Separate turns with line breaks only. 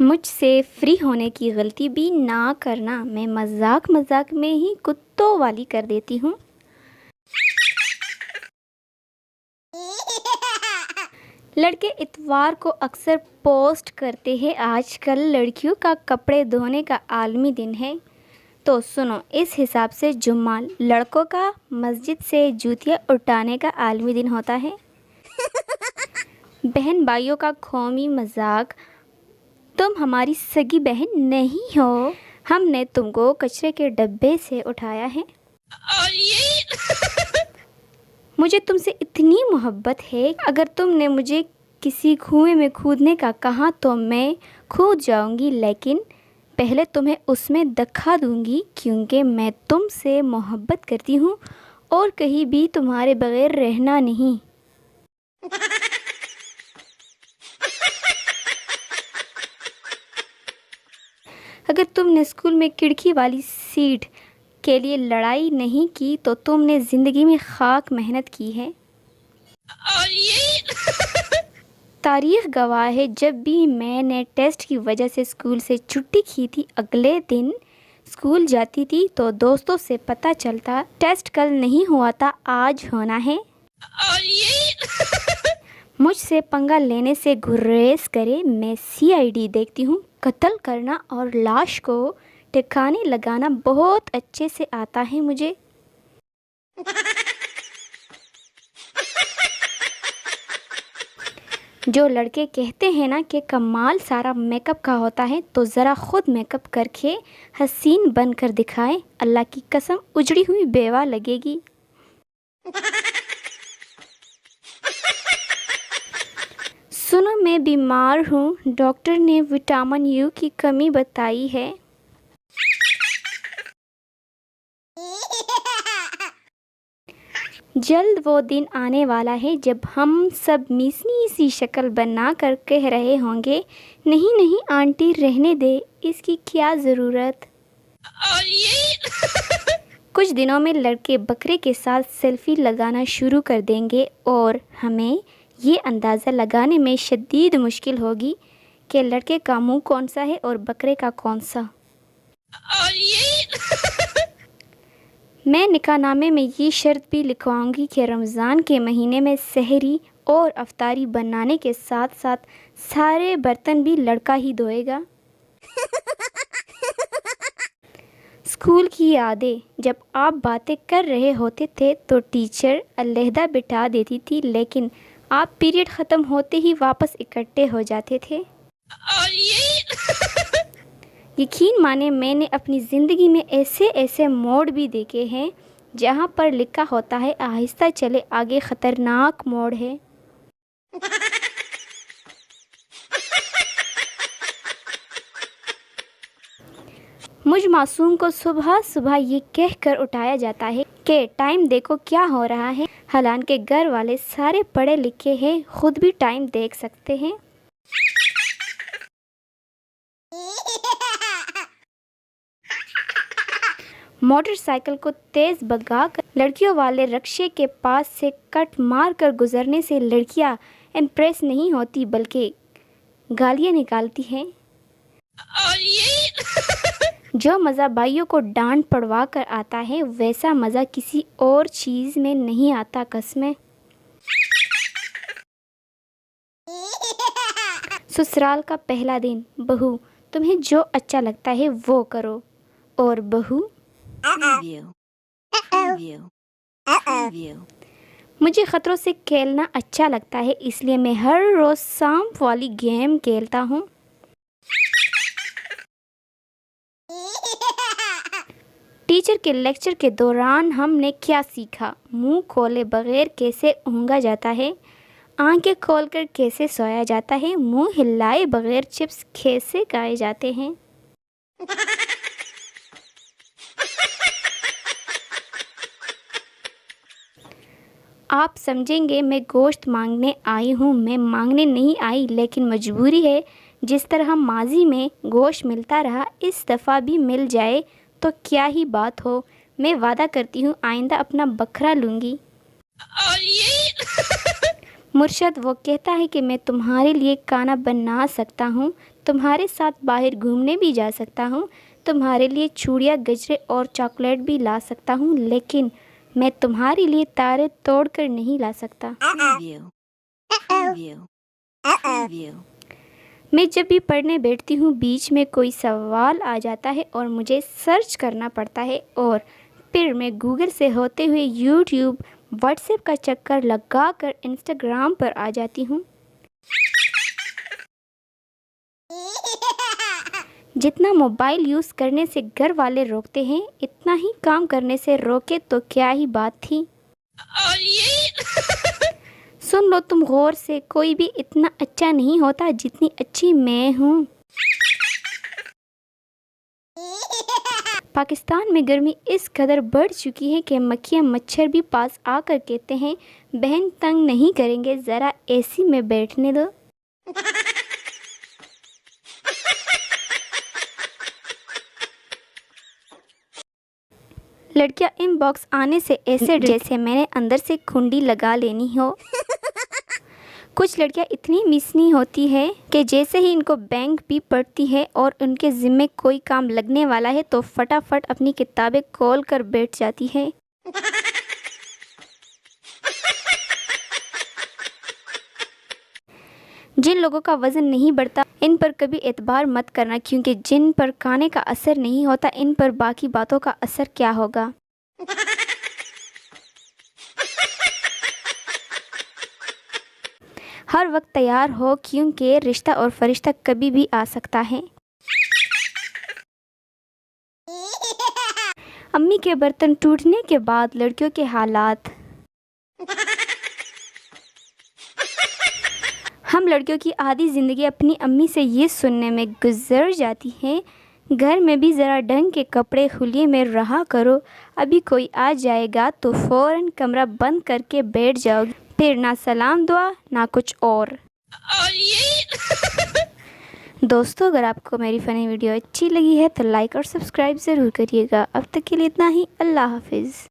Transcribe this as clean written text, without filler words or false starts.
مجھ سے فری ہونے کی غلطی بھی نہ کرنا، میں مذاق مذاق میں ہی کتوں والی کر دیتی ہوں۔ لڑکے اتوار کو اکثر پوسٹ کرتے ہیں آج کل لڑکیوں کا کپڑے دھونے کا عالمی دن ہے، تو سنو اس حساب سے جمعہ لڑکوں کا مسجد سے جوتیاں اٹھانے کا عالمی دن ہوتا ہے۔ بہن بھائیوں کا قومی مذاق، تم ہماری سگی بہن نہیں ہو، ہم نے تم کو کچرے کے ڈبے سے اٹھایا ہے۔ مجھے تم سے اتنی محبت ہے، اگر تم نے مجھے کسی کنویں میں کودنے کا کہا تو میں کود جاؤں گی، لیکن پہلے تمہیں اس میں دھکا دوں گی، کیونکہ میں تم سے محبت کرتی ہوں اور کہیں بھی تمہارے بغیر رہنا نہیں۔ اگر تم نے اسکول میں کھڑکی والی سیٹ کے لیے لڑائی نہیں کی تو تم نے زندگی میں خاک محنت کی ہے۔ تاریخ گواہ ہے، جب بھی میں نے ٹیسٹ کی وجہ سے اسکول سے چھٹی کی تھی، اگلے دن اسکول جاتی تھی تو دوستوں سے پتہ چلتا ٹیسٹ کل نہیں ہوا تھا، آج ہونا ہے۔ مجھ سے پنگا لینے سے گریز کرے، میں CID دیکھتی ہوں، قتل کرنا اور لاش کو ٹھکانے لگانا بہت اچھے سے آتا ہے مجھے۔ جو لڑکے کہتے ہیں نا کہ کمال سارا میک اپ کا ہوتا ہے، تو ذرا خود میک اپ کر کے حسین بن کر دکھائیں، اللہ کی قسم اجڑی ہوئی بیوہ لگے گی۔ سنو میں بیمار ہوں، ڈاکٹر نے وٹامن U کی کمی بتائی ہے۔ جلد وہ دن آنے والا ہے جب ہم سب میسنی سی شکل بنا کر کہہ رہے ہوں گے، نہیں نہیں آنٹی رہنے دے، اس کی کیا ضرورت۔ کچھ دنوں میں لڑکے بکرے کے ساتھ سیلفی لگانا شروع کر دیں گے اور ہمیں یہ اندازہ لگانے میں شدید مشکل ہوگی کہ لڑکے کا منہ کون سا ہے اور بکرے کا کون سا۔ میں نکاح نامے میں یہ شرط بھی لکھواؤں گی کہ رمضان کے مہینے میں سحری اور افطاری بنانے کے ساتھ ساتھ سارے برتن بھی لڑکا ہی دھوئے گا۔ اسکول کی یادیں، جب آپ باتیں کر رہے ہوتے تھے تو ٹیچر علیحدہ بٹھا دیتی تھی، لیکن آپ پیریڈ ختم ہوتے ہی واپس اکٹھے ہو جاتے تھے۔ یقین مانے میں نے اپنی زندگی میں ایسے موڑ بھی دیکھے ہیں جہاں پر لکھا ہوتا ہے آہستہ چلے آگے خطرناک موڑ ہے۔ مجھ معصوم کو صبح صبح یہ کہہ کر اٹھایا جاتا ہے کہ ٹائم دیکھو کیا ہو رہا ہے، حالانکہ گھر والے سارے پڑھے لکھے ہیں، خود بھی ٹائم دیکھ سکتے ہیں۔ موٹر سائیکل کو تیز بھگا کر لڑکیوں والے رکشے کے پاس سے کٹ مار کر گزرنے سے لڑکیاں امپریس نہیں ہوتی بلکہ گالیاں نکالتی ہیں۔ جو مزہ بھائیوں کو ڈانٹ پڑوا کر آتا ہے، ویسا مزہ کسی اور چیز میں نہیں آتا، قسمیں۔ سسرال کا پہلا دن، بہو تمہیں جو اچھا لگتا ہے وہ کرو، اور بہو مجھے خطروں سے کھیلنا اچھا لگتا ہے، اس لیے میں ہر روز سانپ والی گیم کھیلتا ہوں۔ ٹیچر کے لیکچر کے دوران ہم نے کیا سیکھا؟ منہ کھولے بغیر کیسے اونگا جاتا ہے، آنکھیں کھول کر کیسے سویا جاتا ہے، منہ ہلائے بغیر چپس کیسے کھائے جاتے ہیں۔ آپ سمجھیں گے میں گوشت مانگنے آئی ہوں، میں مانگنے نہیں آئی، لیکن مجبوری ہے۔ جس طرح ماضی میں گوشت ملتا رہا، اس دفعہ بھی مل جائے تو کیا ہی بات ہو۔ میں وعدہ کرتی ہوں آئندہ اپنا بکرا لوں گی۔ مرشد وہ کہتا ہے کہ میں تمہارے لیے کھانا بنا سکتا ہوں، تمہارے ساتھ باہر گھومنے بھی جا سکتا ہوں، تمہارے لیے چوڑیاں، گجرے اور چاکلیٹ بھی لا سکتا ہوں، لیکن میں تمہارے لیے تارے توڑ کر نہیں لا سکتا۔ میں جب بھی پڑھنے بیٹھتی ہوں بیچ میں کوئی سوال آ جاتا ہے اور مجھے سرچ کرنا پڑتا ہے، اور پھر میں گوگل سے ہوتے ہوئے یوٹیوب، واٹس ایپ کا چکر لگا کر انسٹاگرام پر آ جاتی ہوں۔ جتنا موبائل یوز کرنے سے گھر والے روکتے ہیں، اتنا ہی کام کرنے سے روکے تو کیا ہی بات تھی۔ سن لو تم غور سے، کوئی بھی اتنا اچھا نہیں ہوتا جتنی اچھی میں ہوں۔ پاکستان میں گرمی اس قدر بڑھ چکی ہے کہ مکھیاں مچھر بھی پاس آ کر کہتے ہیں بہن تنگ نہیں کریں گے، ذرا اے سی میں بیٹھنے دو۔ لڑکیاں ان باکس آنے سے ایسے جیسے میں نے اندر سے کھنڈی لگا لینی ہو۔ کچھ لڑکیاں اتنی مسنی ہوتی ہے کہ جیسے ہی ان کو بینک بھی پڑتی ہے اور ان کے ذمے کوئی کام لگنے والا ہے تو فٹافٹ اپنی کتابیں کھول کر بیٹھ جاتی ہے۔ جن لوگوں کا وزن نہیں بڑھتا ان پر کبھی اعتبار مت کرنا، کیونکہ جن پر کھانے کا اثر نہیں ہوتا ان پر باقی باتوں کا اثر کیا ہوگا۔ ہر وقت تیار ہو، کیونکہ رشتہ اور فرشتہ کبھی بھی آ سکتا ہے۔ امی کے برتن ٹوٹنے کے بعد لڑکیوں کے حالات۔ ہم لڑکیوں کی آدھی زندگی اپنی امی سے یہ سننے میں گزر جاتی ہے گھر میں بھی ذرا ڈھنگ کے کپڑے خلیے میں رہا کرو، ابھی کوئی آ جائے گا تو فوراً کمرہ بند کر کے بیٹھ جاؤ گی، پھر نہ سلام دعا نہ کچھ اور۔ دوستو اگر آپ کو میری فنی ویڈیو اچھی لگی ہے تو لائک اور سبسکرائب ضرور کریے گا۔ اب تک کے لیے اتنا ہی، اللہ حافظ۔